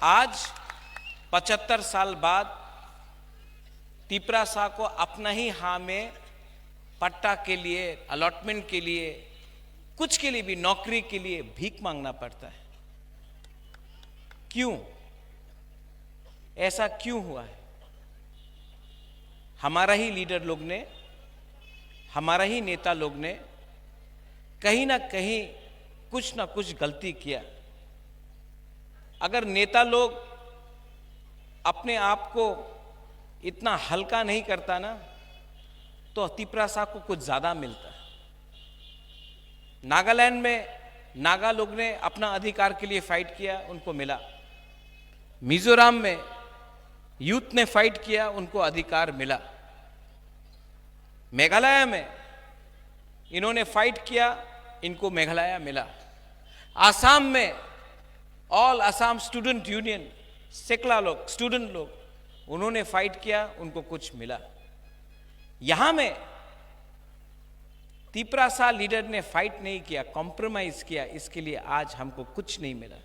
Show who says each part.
Speaker 1: आज 75 साल बाद तिपरा शाह को अपना ही हाँ में पट्टा के लिए, अलॉटमेंट के लिए, कुछ के लिए भी, नौकरी के लिए भीख मांगना पड़ता है। क्यों? ऐसा क्यों हुआ है? हमारा ही लीडर लोग ने, हमारा ही नेता लोग ने कहीं ना कहीं कुछ ना कुछ गलती किया। अगर नेता लोग अपने आप को इतना हल्का नहीं करता ना, तो तिपरा शाह को कुछ ज्यादा मिलता है। नागालैंड में नागा लोग ने अपना अधिकार के लिए फाइट किया, उनको मिला। मिजोरम में यूथ ने फाइट किया, उनको अधिकार मिला। मेघालय में इन्होंने फाइट किया, इनको मेघालय मिला। आसाम में ऑल असम स्टूडेंट यूनियन, सेकला लोग, स्टूडेंट लोग, उन्होंने फाइट किया, उनको कुछ मिला। यहां में तिपरा शाह लीडर ने फाइट नहीं किया, कॉम्प्रोमाइज किया, इसके लिए आज हमको कुछ नहीं मिला।